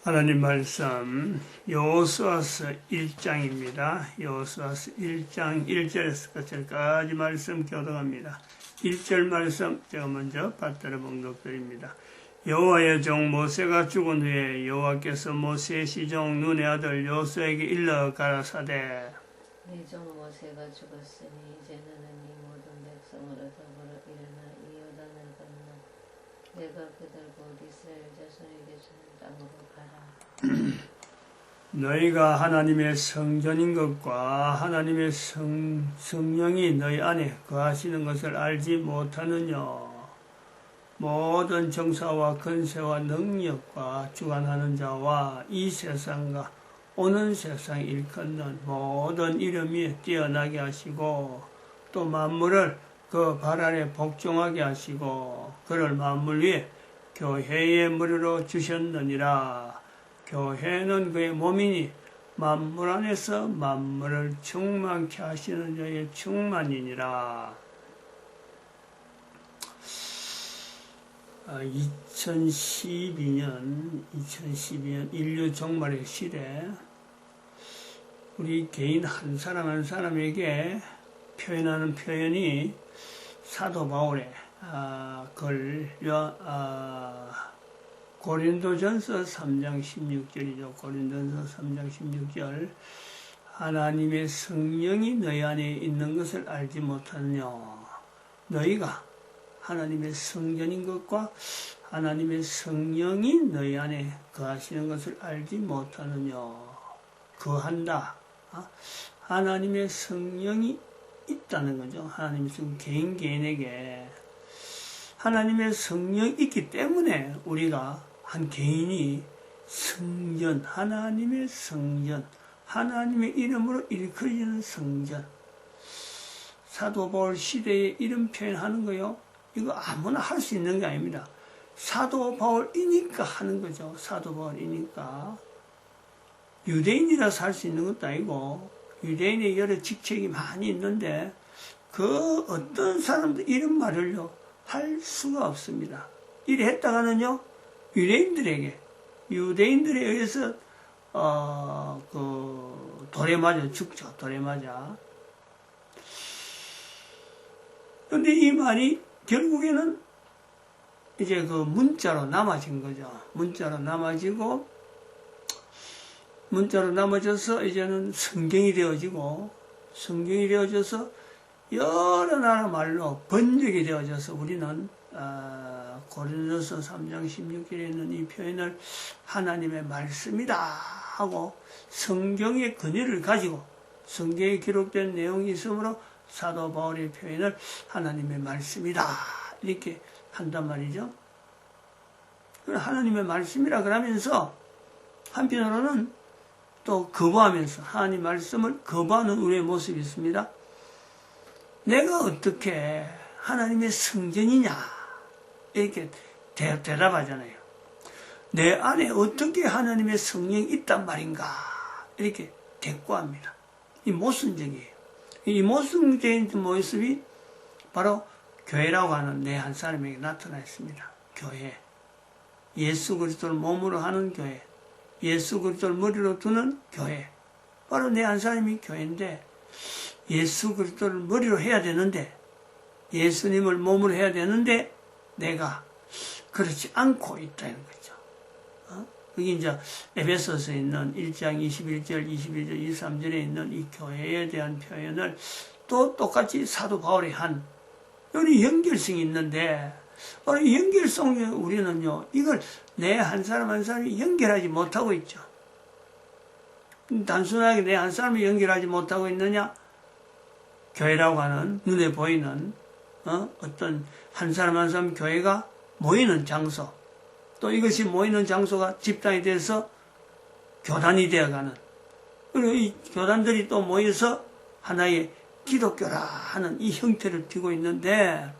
하나님 말씀 여호수아서 1장입니다. 여호수아서 1장 1절에서 끝까지 말씀 교독합니다. 1절 말씀 제가 먼저 받들어 봉독드립니다. 여호와의 종 모세가 죽은 후에 여호와께서 모세의 시종 눈의 아들 여호수아에게 일러 가라사대 네 종 모세가 죽었으니 이제는 이 모든 백성으로 더불어 일어나 이 요단을 건너 내가 그들 곧 이스라엘 자손에게 주는 땅으로 가라. 너희가 하나님의 성전인 것과 하나님의 성령이 너희 안에 거하시는 것을 알지 못하느냐. 모든 정사와 권세와 능력과 주관하는 자와 이 세상과 오는 세상 일컫는 모든 이름 위에 뛰어나게 하시고 또 만물을 그 발 아래 복종하게 하시고 그를 만물 위에 교회의 무리로 주셨느니라. 교회는 그의 몸이니 만물 안에서 만물을 충만케 하시는 자의 충만이니라. 2012년 인류 종말의 시대 우리 개인 한 사람 한 사람에게 표현하는 표현이 사도 바울의 고린도전서 3장 16절이죠. 고린도전서 3장 16절 하나님의 성령이 너희 안에 있는 것을 알지 못하느냐. 너희가 하나님의 성전인 것과 하나님의 성령이 너희 안에 거하시는 것을 알지 못하느냐. 거한다. 하나님의 성령이 있다는 거죠. 하나님의 성령 개인에게 하나님의 성령이 있기 때문에 우리가 한 개인이 성전, 하나님의 성전, 하나님의 이름으로 일컬어지는 성전. 사도 바울 시대에 이름 표현하는 거요. 이거 아무나 할 수 있는 게 아닙니다. 사도 바울이니까 하는 거죠. 사도 바울이니까. 유대인이라서 할 수 있는 것도 아니고 유대인의 여러 직책이 많이 있는데 그 어떤 사람도 이런 말을요 할 수가 없습니다. 이래 했다가는요 유대인들에 의해서 돌에 맞아 죽죠. 돌에 맞아. 근데 이 말이 결국에는 이제 그 문자로 남아진 거죠. 문자로 남아져서 이제는 성경이 되어져서 여러 나라 말로 번역이 되어져서 우리는 고린도서 3장 16절에 있는 이 표현을 하나님의 말씀이다 하고 성경의 근거를 가지고 성경에 기록된 내용이 있으므로 사도 바울의 표현을 하나님의 말씀이다 이렇게 한단 말이죠. 하나님의 말씀이라 그러면서 한편으로는 또 거부하면서 하나님 말씀을 거부하는 우리의 모습이 있습니다. 내가 어떻게 하나님의 성전이냐 이렇게 대답하잖아요. 내 안에 어떻게 하나님의 성령이 있단 말인가 이렇게 대꾸합니다. 이 모순적이에요. 이 모순적인 모습이 바로 교회라고 하는 내 한 사람에게 나타나 있습니다. 교회. 예수 그리스도를 몸으로 하는 교회. 예수 그리스도를 머리로 두는 교회. 바로 내 한 사람이 교회인데 예수 그리스도를 머리로 해야 되는데 예수님을 몸으로 해야 되는데 내가 그렇지 않고 있다는 거죠. 그게 이제 에베소서에 있는 1장 21절, 22절, 23절에 있는 이 교회에 대한 표현을 또 똑같이 사도 바울이 한 여기 연결성이 있는데 바로 이 연결성에 우리는요 이걸 내 한 사람 한 사람이 연결하지 못하고 있죠. 단순하게 내 한 사람이 연결하지 못하고 있느냐? 교회라고 하는 눈에 보이는 어떤 한 사람 한 사람 교회가 모이는 장소 또 이것이 모이는 장소가 집단이 돼서 교단이 되어가는 그리고 이 교단들이 또 모여서 하나의 기독교라 하는 이 형태를 띠고 있는데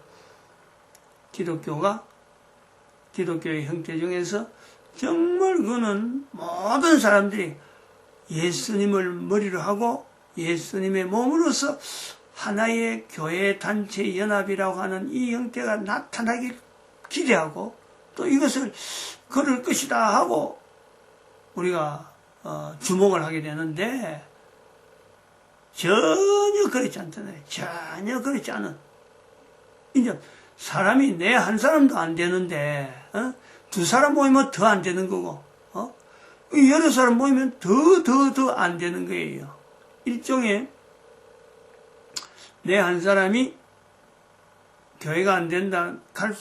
기독교의 형태 중에서 정말 그는 모든 사람들이 예수님을 머리로 하고 예수님의 몸으로서 하나의 교회 단체 연합이라고 하는 이 형태가 나타나길 기대하고 또 이것을 걸을 것이다 하고 우리가 주목을 하게 되는데 전혀 그렇지 않잖아요. 전혀 그렇지 않은. 이제 사람이 내 한 사람도 안 되는데 두 사람 모이면 더 안 되는 거고 여러 사람 모이면 더 안 되는 거예요. 일종의 내 한 사람이 교회가 안 된다,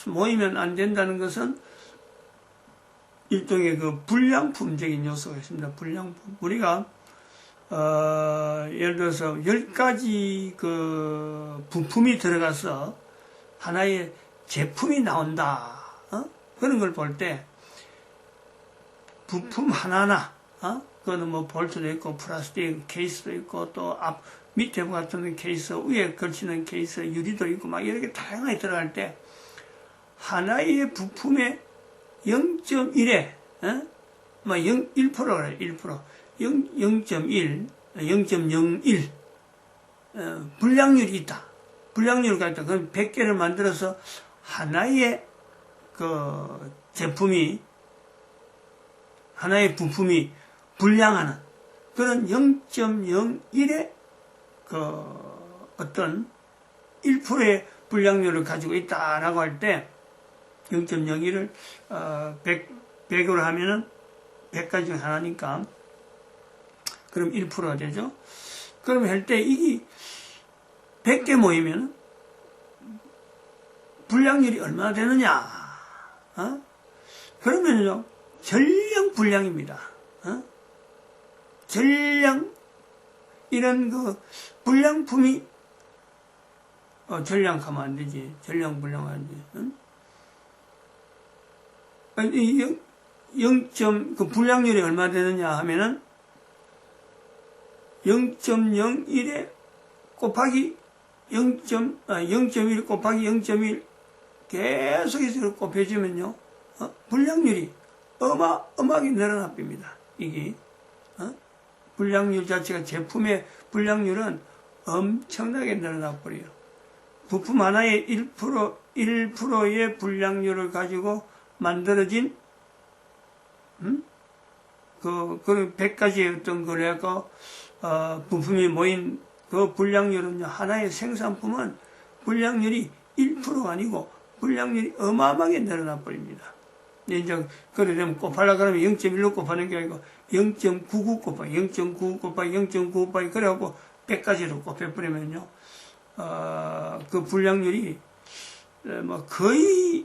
모이면 안 된다는 것은 일종의 그 불량품적인 요소가 있습니다. 불량품. 우리가 예를 들어서 10가지 그 부품이 들어가서 하나의 제품이 나온다. 그런 걸 볼 때 부품 하나하나 그거는 뭐 볼트도 있고 플라스틱 케이스도 있고 또 앞 밑에 같은 케이스 위에 걸치는 케이스 유리도 있고 막 이렇게 다양하게 들어갈 때 하나의 부품의 0.1에 뭐 1%라 그래. 1% 0.1 0.01 불량률이 있다. 불량률이 있다. 그럼 100개를 만들어서 하나의 그 제품이 하나의 부품이 불량하는 그런 0.01의 그 어떤 1%의 불량률을 가지고 있다라고 할 때 0.01을 100으로 하면은 100가지 중에 하나니까 그럼 1%가 되죠. 그럼 할 때 이게 100개 모이면 불량률이 얼마나 되느냐? 그러면요 전량 불량입니다. 전량 이런 그 불량품이 전량하면 안 되지. 전량 불량하면 안 되지. 0. 그 불량률이 얼마 되느냐 하면은 0.01에 곱하기 0.1 곱하기 0.1 계속해서 곱해주면요 불량률이 어마어마하게 늘어납니다. 이게 불량률 자체가 제품의 불량률은 엄청나게 늘어나 버려요. 부품 하나의 1%의 불량률을 가지고 만들어진 그 100가지의 어떤 거래가 부품이 모인 그 불량률은요 하나의 생산품은 불량률이 1%가 아니고 불량률이 어마어마하게 늘어나 버립니다. 이제 그래 되면 곱하려고 그러면 0.1로 곱하는 게 아니고 0.99 곱하기 0.99 곱하기 0.9 곱하기 그래갖고 100가지로 곱해버리면요 그 불량률이 뭐 거의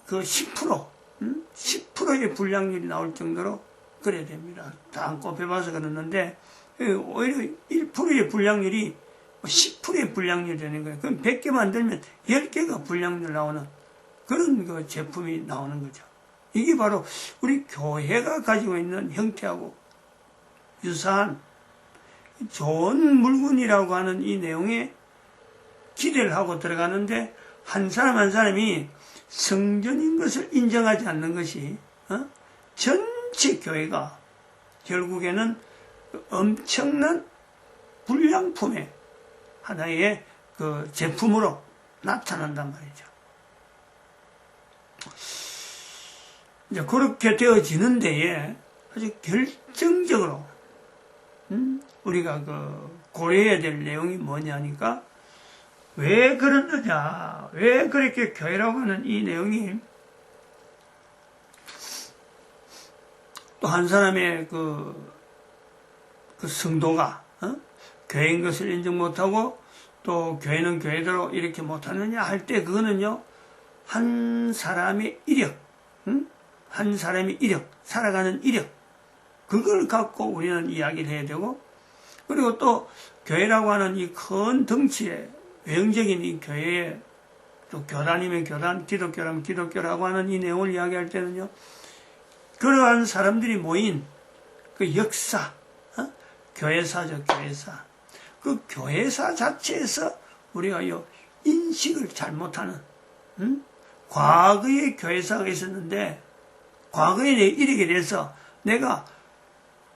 그 10%의 불량률이 나올 정도로 그래야 됩니다. 다 안 곱해봐서 그러는데 오히려 1%의 불량률이 10%의 불량률이 되는 거예요. 그럼 100개 만들면 10개가 불량률 나오는 그런 그 제품이 나오는 거죠. 이게 바로 우리 교회가 가지고 있는 형태하고 유사한 좋은 물건이라고 하는 이 내용에 기대를 하고 들어가는데 한 사람 한 사람이 성전인 것을 인정하지 않는 것이 전체 교회가 결국에는 엄청난 불량품의 하나의 그 제품으로 나타난단 말이죠. 이제 그렇게 되어지는 데에 아주 결정적으로 우리가 그 고려해야 될 내용이 뭐냐니까 왜 그러느냐, 왜 그렇게 교회라고 하는 이 내용이 또 한 사람의 그 성도가 교회인 것을 인정 못하고 또 교회는 교회대로 이렇게 못하느냐 할 때 그거는요 한 사람의 이력, 한 사람의 이력, 살아가는 이력 그걸 갖고 우리는 이야기를 해야 되고 그리고 또 교회라고 하는 이 큰 덩치의 외형적인 이 교회의 또 교단이면 교단, 기독교라면 기독교라고 하는 이 내용을 이야기할 때는요 그러한 사람들이 모인 그 역사, 교회사죠, 교회사. 그 교회사 자체에서 우리가 인식을 잘못하는, 과거에 교회사가 있었는데, 과거에 이렇게 돼서 내가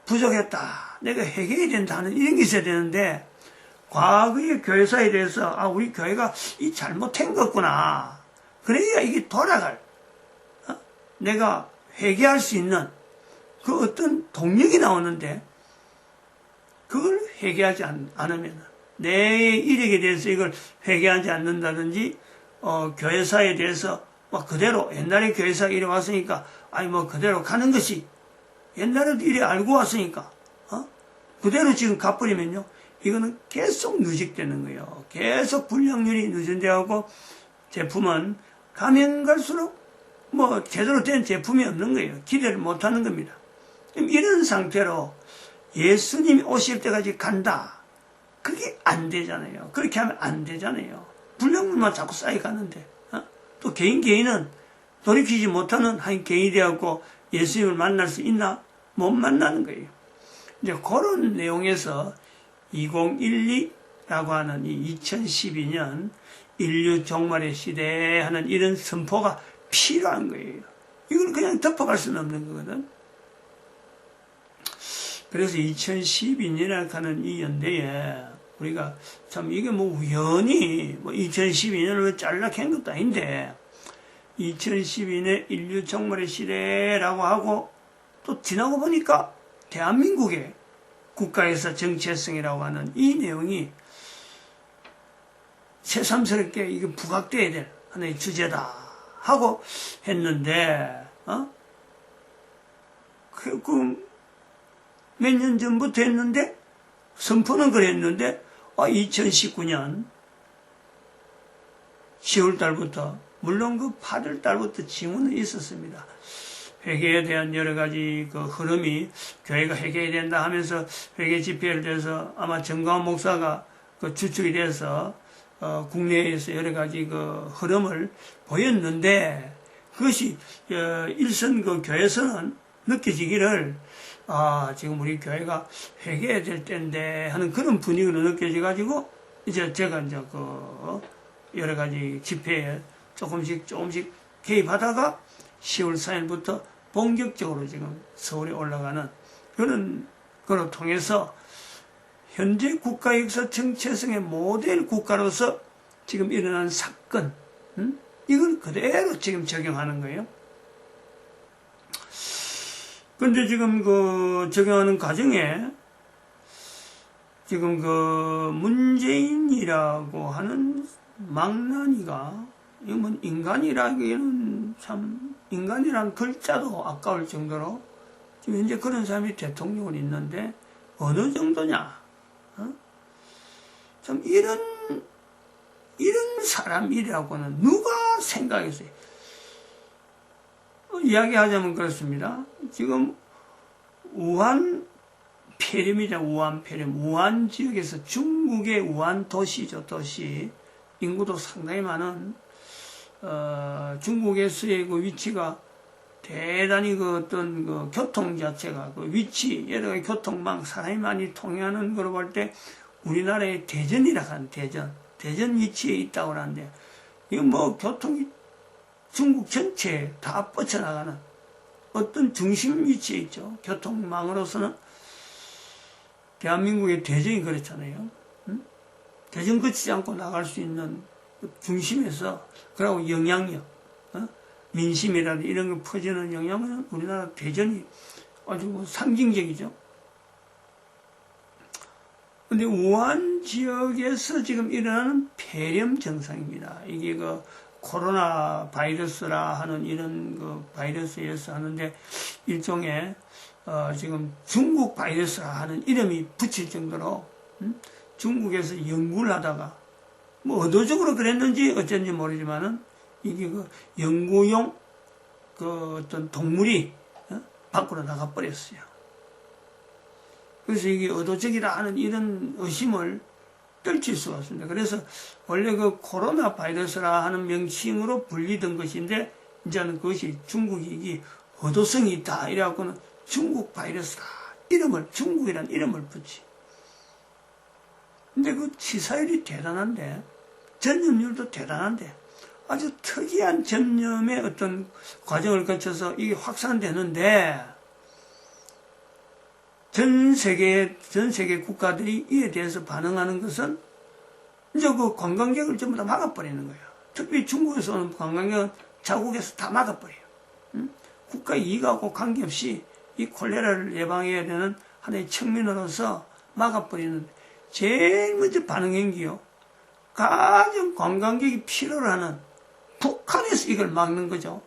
부족했다, 내가 해결해야 된다 하는 이런 게 있어야 되는데, 과거의 교회사에 대해서, 우리 교회가 이 잘못한 거구나. 그래야 이게 돌아갈, 내가 회개할 수 있는 그 어떤 동력이 나오는데 그걸 회개하지 않으면 내 이력에 대해서 이걸 회개하지 않는다든지 교회사에 대해서 뭐 그대로 옛날에 교회사 이래 왔으니까 아니 뭐 그대로 가는 것이 옛날에도 이래 알고 왔으니까 그대로 지금 가버리면요 이거는 계속 누적되는 거예요. 계속 불량률이 누전되고 제품은 가면 갈수록 뭐 제대로 된 제품이 없는 거예요. 기대를 못하는 겁니다. 이런 상태로 예수님이 오실 때까지 간다. 그게 안 되잖아요. 그렇게 하면 안 되잖아요. 불량물만 자꾸 쌓여가는데 또 개인은 돌이키지 못하는 한 개인이 되었고 예수님을 만날 수 있나? 못 만나는 거예요. 이제 그런 내용에서 2012라고 하는 이 2012년 인류 종말의 시대에 하는 이런 선포가 필요한 거예요. 이걸 그냥 덮어갈 수는 없는 거거든. 그래서 2012년이라고 하는 이 연대에 우리가 참 이게 뭐 우연히 2012년을 왜 잘라캔 것도 아닌데 2012년 인류 종말의 시대라고 하고 또 지나고 보니까 대한민국의 국가에서 정체성이라고 하는 이 내용이 새삼스럽게 이게 부각돼야 될 하나의 주제다 하고 했는데 몇 년 전부터 했는데 선포는 그랬는데 2019년 10월 달부터 물론 그 8월 달부터 징후는 있었습니다. 회개에 대한 여러 가지 그 흐름이 교회가 회개해야 된다 하면서 회개 집회를 해서 아마 정광훈 목사가 그 주축이 돼서 국내에서 여러 가지 그 흐름을 보였는데 그것이 일선 그 교회에서는 느껴지기를 지금 우리 교회가 회개해야 될 때인데 하는 그런 분위기로 느껴져가지고 이제 제가 이제 그 여러 가지 집회에 조금씩 개입하다가 10월 4일부터 본격적으로 지금 서울에 올라가는 그런 거로 통해서 현재 국가 역사 정체성의 모델 국가로서 지금 일어난 사건, 이걸 그대로 지금 적용하는 거예요. 근데 지금 그 적용하는 과정에 지금 그 문재인이라고 하는 망나니가 이거 뭐 인간이라기에는 참 인간이란 글자도 아까울 정도로 지금 현재 그런 사람이 대통령을 있는데 어느 정도냐? 참 이런 사람이라고는 누가 생각했어요? 이야기하자면 그렇습니다. 지금 우한 폐렴이죠. 우한 폐렴. 우한 지역에서 중국의 우한 도시죠. 도시. 인구도 상당히 많은 중국에서의 그 위치가 대단히 그 어떤 그 교통 자체가 그 위치, 여러 가지 교통망, 사람이 많이 통행하는 걸로 볼 때 우리나라의 대전이라고 하는 대전 위치에 있다고 하는데 이거 뭐 교통이 중국 전체에 다 뻗쳐나가는 어떤 중심 위치에 있죠. 교통망으로서는 대한민국의 대전이 그렇잖아요. 대전 거치지 않고 나갈 수 있는 중심에서 그리고 영향력, 민심이라든지 이런 거 퍼지는 영향은 우리나라 대전이 아주 상징적이죠. 근데 우한 지역에서 지금 일어나는 폐렴 증상입니다. 이게 그 코로나 바이러스라 하는 이런 그 바이러스에서 하는데 일종의 지금 중국 바이러스라 하는 이름이 붙일 정도로 중국에서 연구를 하다가 뭐 의도적으로 그랬는지 어쩐지 모르지만은 이게 그 연구용 그 어떤 동물이 밖으로 나가 버렸어요. 그래서 이게 의도적이라 하는 이런 의심을 떨칠 수가 없습니다. 그래서 원래 그 코로나 바이러스라 하는 명칭으로 불리던 것인데 이제는 그것이 중국이 이게 의도성이 있다 이래갖고는 중국 바이러스다 중국이란 이름을 붙이. 근데 그 치사율이 대단한데 전염률도 대단한데 아주 특이한 전염의 어떤 과정을 거쳐서 이게 확산되는데 전 세계 국가들이 이에 대해서 반응하는 것은 이제 그 관광객을 전부 다 막아버리는 거예요. 특히 중국에서 오는 관광객은 자국에서 다 막아버려요. 국가 이익하고 관계없이 이 콜레라를 예방해야 되는 하나의 측면으로서 막아버리는 제일 먼저 반응한 게요. 가장 관광객이 필요로 하는 북한에서 이걸 막는 거죠.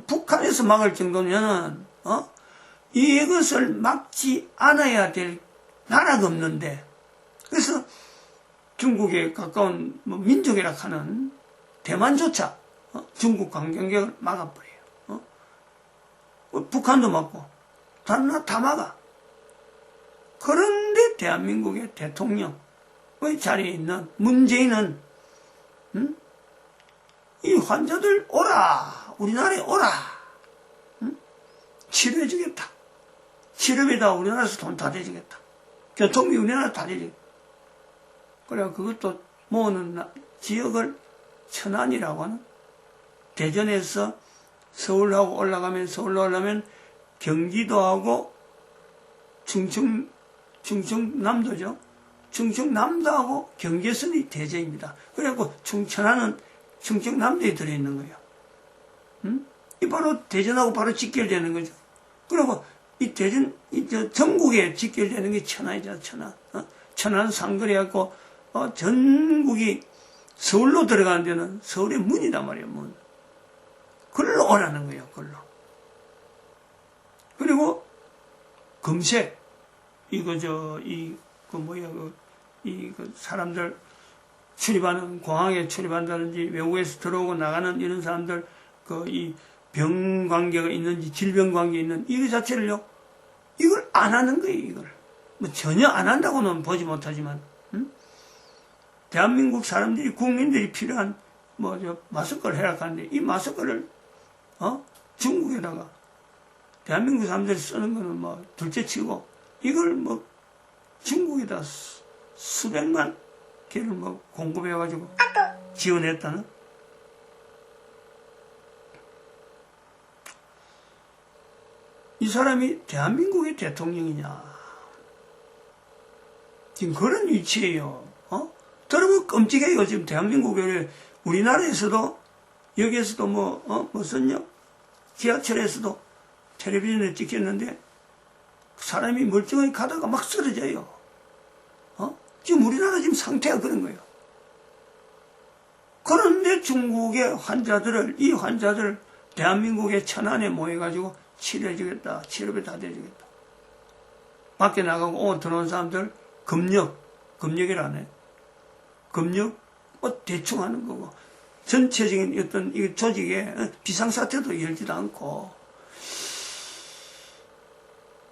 북한에서 막을 정도면은 이것을 막지 않아야 될 나라가 없는데, 그래서 중국에 가까운 민족이라 하는 대만조차 중국 관광객을 막아버려요. 북한도 막고 다른 나라 다 막아. 그런데 대한민국의 대통령의 자리에 있는 문재인은 이 환자들 오라, 우리나라에 오라, 치료해주겠다. 치료비다 우리나라에서 돈 다 대주겠다. 교통비 우리나라 다 대주겠다. 그래 그것도 모으는 지역을 천안이라고 하는, 대전에서 서울하고 올라가면, 서울로 올라가면 경기도하고 충청남도죠. 충청남도하고 경계선이 대전입니다. 그래갖고 천안은 충청남도에 들어있는 거예요. 이 바로 대전하고 바로 직결되는 거죠. 그리고 이 대전, 전국에 직결되는 게 천안이잖아, 천안. 천안 상거리하고, 전국이 서울로 들어가는 데는 서울의 문이단 말이에요, 문. 글로 오라는 거예요, 글로. 그리고, 검색. 사람들 출입하는, 공항에 출입한다든지, 외국에서 들어오고 나가는 이런 사람들, 이 병 관계가 있는지, 질병 관계 있는, 이거 자체를요, 이걸 안 하는 거예요, 이걸. 뭐 전혀 안 한다고는 보지 못하지만, 대한민국 사람들이, 국민들이 필요한, 마스크를 해락하는데, 이 마스크를, 중국에다가, 대한민국 사람들이 쓰는 거는 둘째 치고, 이걸 중국에다 수백만 개를 공급해가지고, 지원했다는? 이 사람이 대한민국의 대통령이냐. 지금 그런 위치예요. 들으면 끔찍해요. 지금 대한민국에, 우리나라에서도, 여기에서도 썼냐? 지하철에서도 텔레비전에 찍혔는데, 사람이 멀쩡하게 가다가 막 쓰러져요. 지금 우리나라 지금 상태가 그런 거예요. 그런데 중국의 이 환자들을 대한민국의 천안에 모여가지고 치료해주겠다. 치료비 다 대주겠다. 밖에 나가고 들어온 사람들 검역이라네. 검역 대충 하는 거고, 전체적인 어떤 이 조직에 비상사태도 열지도 않고,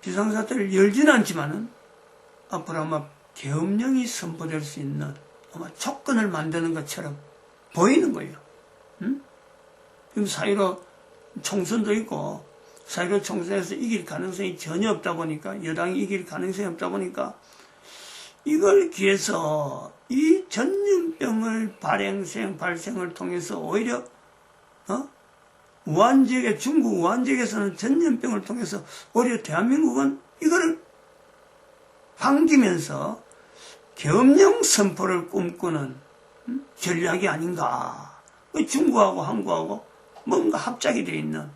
비상사태를 열지는 않지만은 앞으로 아마 계엄령이 선포될 수 있는 아마 조건을 만드는 것처럼 보이는 거예요. 지금 4.15 총선도 있고, 4.15 총선에서 이길 가능성이 전혀 없다 보니까, 여당이 이길 가능성이 없다 보니까, 이걸 기해서 이 전염병을 발생을 통해서 오히려, 중국 우한 지역에서는 전염병을 통해서 오히려 대한민국은 이거를 반기면서 계엄령 선포를 꿈꾸는 전략이 아닌가. 중국하고 한국하고 뭔가 합작이 되어 있는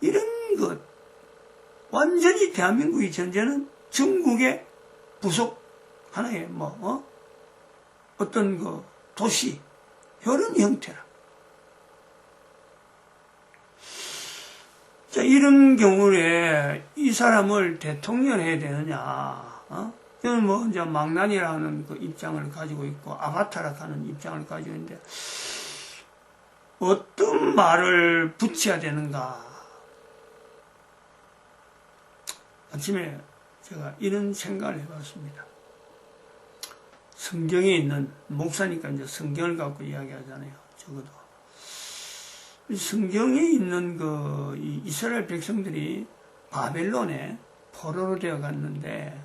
이런 것. 완전히 대한민국의 전제는 중국의 부속 하나의 어떤 도시 이런 형태라. 자, 이런 경우에 이 사람을 대통령 해야 되느냐? 저는 이제 망난이라는 그 입장을 가지고 있고, 아바타라 하는 입장을 가지고 있는데, 어떤 말을 붙여야 되는가? 아침에 제가 이런 생각을 해봤습니다. 성경에 있는, 목사니까 이제 성경을 갖고 이야기하잖아요. 적어도. 성경에 있는 이스라엘 백성들이 바벨론에 포로로 되어 갔는데,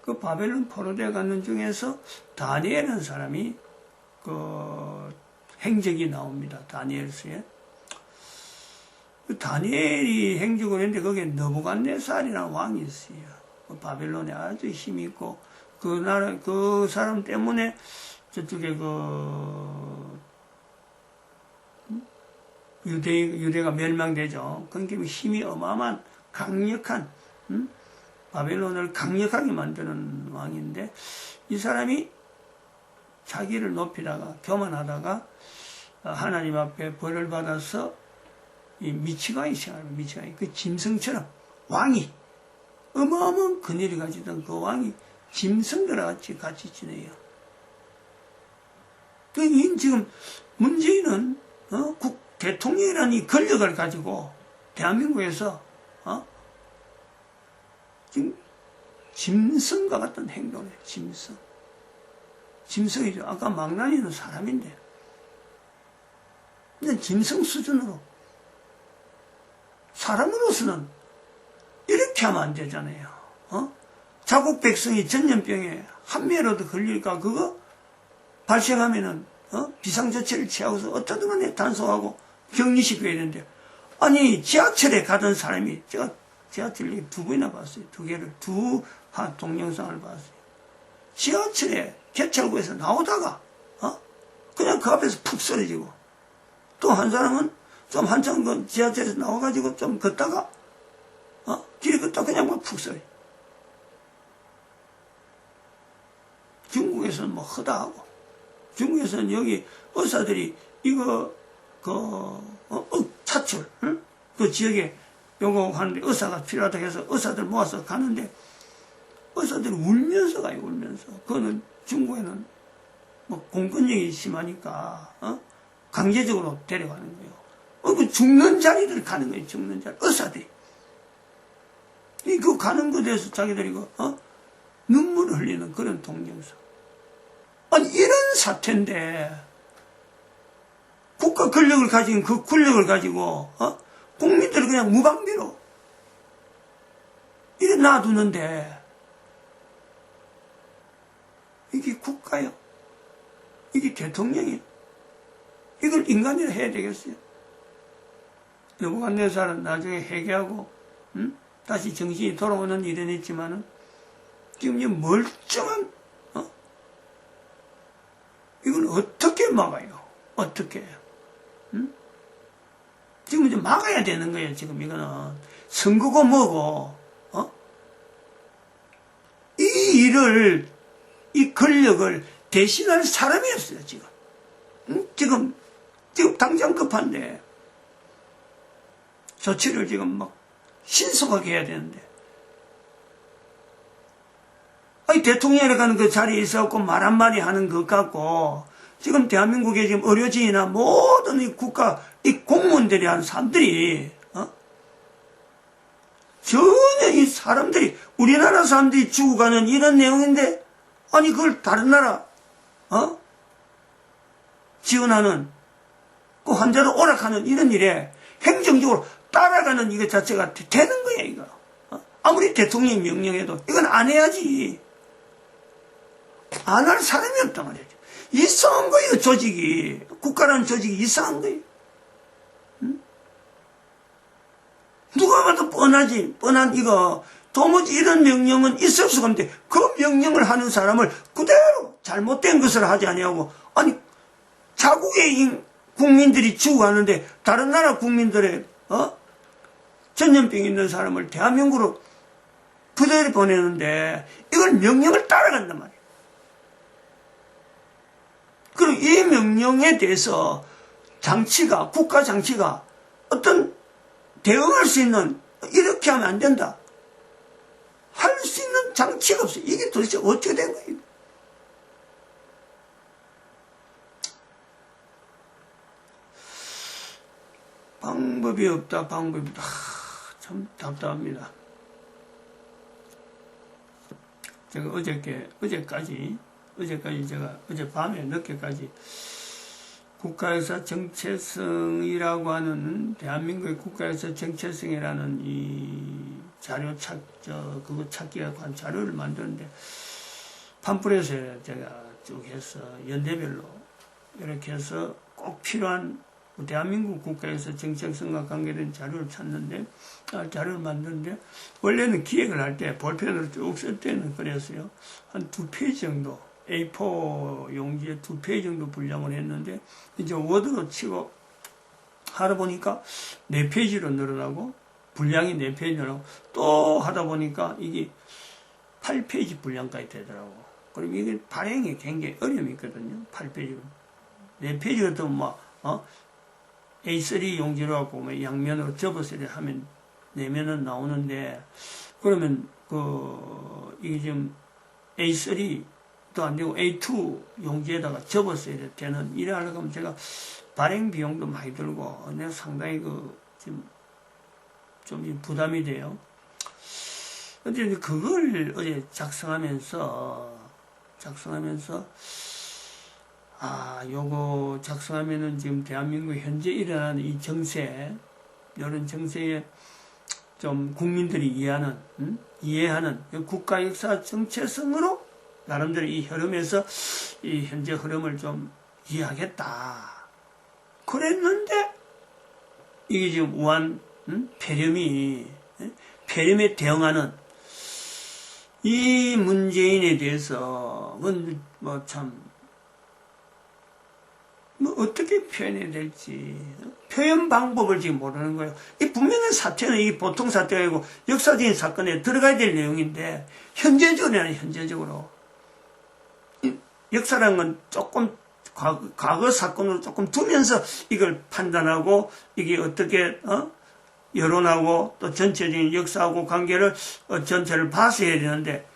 그 바벨론 포로되어 갔는 중에서 다니엘이라는 사람이 행적이 나옵니다. 다니엘서에. 다니엘이 행적을 했는데 거기에 느부갓네살이라는 왕이 있어요. 바벨론에 아주 힘이 있고, 그 사람 때문에 저쪽에 유대가 멸망되죠. 그러니까 힘이 어마어마한 강력한 바벨론을 강력하게 만드는 왕인데 이 사람이 자기를 높이다가 교만하다가 하나님 앞에 벌을 받아서 이 미치광이 생활합니다. 미치광이 그 짐승처럼 왕이 어마어마한 그늘이 가지던 그 왕이 짐승들과 같이 지내요. 그 지금 문재인은 대통령이라는 이 권력을 가지고 대한민국에서 지금 짐승과 같은 행동을 해요. 짐승이죠. 아까 망나니는 사람인데 근데 짐승 수준으로 사람으로서는 이렇게 하면 안 되잖아요. 자국 백성이 전염병에 한 명이라도 걸릴까 그거 발생하면은 비상조치를 취하고서 어쩌든 간에 단속하고 격리시켜야 되는데 아니 지하철에 가던 사람이 제가 지하철에 2번이나 봤어요. 2개를 동영상을 봤어요. 지하철에 개찰구에서 나오다가 그냥 그 앞에서 푹 쓰러지고 또 한 사람은 좀 한참 그 지하철에서 나와가지고 좀 걷다가 길에 걷다가 그냥 막 푹 쓰러져. 중국에서는 뭐 허다하고 중국에서는 여기 의사들이 이거 차출 그 지역에 요거 가는데 의사가 필요하다 해서 의사들 모아서 가는데 의사들이 울면서 가요. 울면서. 그거는 중국에는 뭐 공권력이 심하니까 강제적으로 데려가는 거예요. 그 죽는 자리를 가는 거예요. 죽는 자리. 의사들이. 그 가는 것에 대해서 자기들이 눈물을 흘리는 그런 동영상. 아니 이런 사태인데 국가 권력을 가진 그 권력을 가지고 국민들을 그냥 무방비로 이래 놔두는데 이게 국가요? 이게 대통령이요? 이걸 인간이라 해야 되겠어요? 느부갓네살은 나중에 회개하고 다시 정신이 돌아오는 일은 있지만은 지금 이 멀쩡한 이걸 어떻게 막아요? 어떻게 해요? 지금 이제 막아야 되는 거예요. 지금 이거는 선거고 뭐고 이 일을 이 권력을 대신할 사람이 없어요. 지금 당장 급한데 조치를 지금 막 신속하게 해야 되는데 아니 대통령이라고 하는 그 자리에 있어갖고 말 한마디 하는 것 같고 지금 대한민국의 지금 의료진이나 모든 이 국가 이 공무원들이 하는 사람들이 전혀 이 사람들이 우리나라 사람들이 죽어가는 이런 내용인데 아니 그걸 다른 나라 지원하는 그 환자를 오락하는 이런 일에 행정적으로 따라가는 이거 자체가 되는 거야 이거. 아무리 대통령이 명령해도 이건 안 해야지. 안 할 사람이 없단 말이죠. 이상한 거예요 조직이. 국가라는 조직이 이상한 거예요. 누가 봐도 뻔하지. 뻔한 이거. 도무지 이런 명령은 있을 수가 없는데 그 명령을 하는 사람을 그대로 잘못된 것을 하지 아니하고 아니 자국의 국민들이 죽어가는데 다른 나라 국민들의 전염병 있는 사람을 대한민국으로 그대로 보내는데 이걸 명령을 따라간단 말이에요. 그리고 이 명령에 대해서 장치가 국가 장치가 어떤 대응할 수 있는 이렇게 하면 안 된다. 할 수 있는 장치가 없어요. 이게 도대체 어떻게 된 거예요? 방법이 없다. 방법이 없다. 참 답답합니다. 제가 어제까지 제가 어젯밤에 늦게까지 국가에서 정체성이라고 하는 대한민국의 국가에서 정체성이라는 이 자료 그거 찾기가 한 자료를 만드는데 팜플렛에 제가 쭉 해서 연대별로 이렇게 해서 꼭 필요한 대한민국 국가에서 정체성과 관계된 자료를 찾는데 자료를 만드는데 원래는 기획을 할 때 볼펜으로 쭉 쓸 때는 그랬어요. 한 2페이지 정도 A4 용지에 2페이지 정도 분량을 했는데 이제 워드로 치고 하다 보니까 4페이지로 늘어나고, 분량이 4페이지 늘어나고, 또 하다 보니까 이게 8페이지 분량까지 되더라고. 그럼 이게 발행이 굉장히 어려움이 있거든요. 8페이지로. 4페이지 같으면 A3 용지로 하고, 양면으로 접어서 하면 4면은 나오는데, 그러면, 이게 지금 A3도 안 되고 A2 용지에다가 접었어야 되는, 이래 하려고 하면 제가 발행 비용도 많이 들고, 내가 상당히 지금 좀 부담이 돼요. 근데 그걸 어제 작성하면서, 요거 작성하면은 지금 대한민국 현재 일어나는 이 정세, 이런 정세에 좀 국민들이 이해하는 국가 역사 정체성으로 나름대로 이 흐름에서 이 현재 흐름을 좀 이해하겠다. 그랬는데, 이게 지금 우한, 폐렴에 대응하는 이 문재인에 대해서, 어떻게 표현해야 될지, 표현 방법을 지금 모르는 거예요. 이 분명한 사태는 이게 보통 사태가 아니고 역사적인 사건에 들어가야 될 내용인데, 현재적으로. 역사라는 건 조금 과거 사건으로 조금 두면서 이걸 판단하고, 이게 어떻게, 여론하고 또 전체적인 역사하고 관계를, 전체를 봐서 해야 되는데,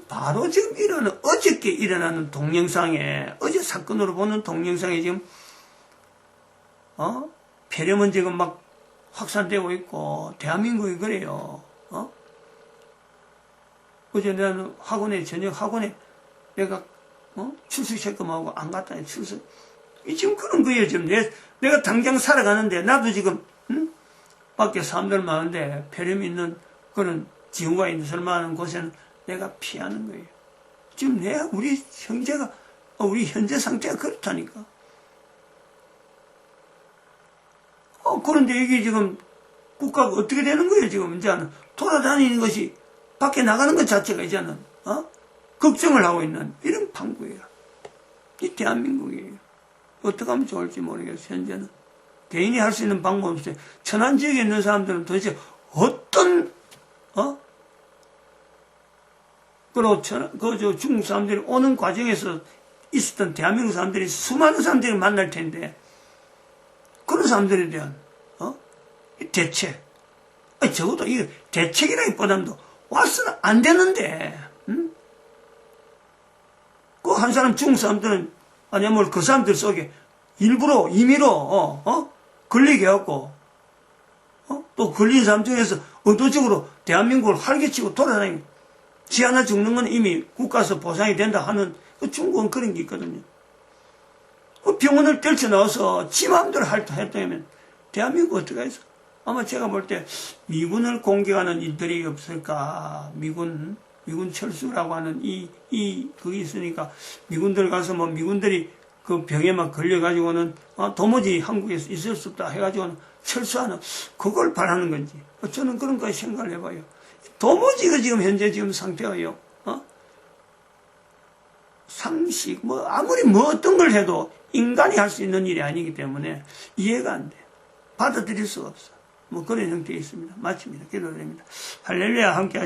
바로 지금 어저께 일어나는 동영상에, 어제 사건으로 보는 동영상에 지금, 폐렴은 지금 막 확산되고 있고, 대한민국이 그래요. 어제 내가 저녁 학원에 내가, 출석 체크하고 안 갔다, 출석. 지금 그런 거예요, 지금. 내가 당장 살아가는데, 나도 지금, 밖에 사람들 많은데, 폐렴이 있는 그런 징후가 있는 사람 많은 곳에는 내가 피하는 거예요. 지금 우리 현재 상태가 그렇다니까. 그런데 이게 지금 국가가 어떻게 되는 거예요, 지금. 이제는 돌아다니는 것이, 밖에 나가는 것 자체가 이제는, 걱정을 하고 있는 이런 판국이에요. 이 대한민국이에요. 어떻게 하면 좋을지 모르겠어요, 현재는. 개인이 할 수 있는 방법이 없어요. 천안 지역에 있는 사람들은 도대체 어떤, 그리고 중국 사람들이 오는 과정에서 있었던 대한민국 사람들이 수많은 사람들이 만날 텐데, 그런 사람들에 대한, 대책. 적어도 이거 대책이라기보다도 와서는 안 되는데, 그 한 사람 중국 사람들은, 아니면 그 사람들 속에 일부러, 임의로, 걸리게 해갖고, 또 걸린 사람 중에서 의도적으로 대한민국을 활개치고 돌아다니고, 지 하나 죽는 건 이미 국가에서 보상이 된다 하는, 중국은 그런 게 있거든요. 병원을 떨쳐나와서 지 마음대로 했다면, 대한민국 어떻게 해서? 아마 제가 볼 때, 미군을 공격하는 일들이 없을까, 미군 철수라고 하는 그게 있으니까, 미군들 가서 미군들이 그 병에만 걸려가지고는, 도무지 한국에서 있을 수 없다 해가지고는 철수하는, 그걸 바라는 건지. 저는 그런 거에 생각을 해봐요. 도무지 지금 현재 상태가요, 상식, 아무리 어떤 걸 해도 인간이 할 수 있는 일이 아니기 때문에 이해가 안 돼. 받아들일 수가 없어. 그런 형태에 있습니다. 마칩니다. 기도드립니다. 할렐루야, 함께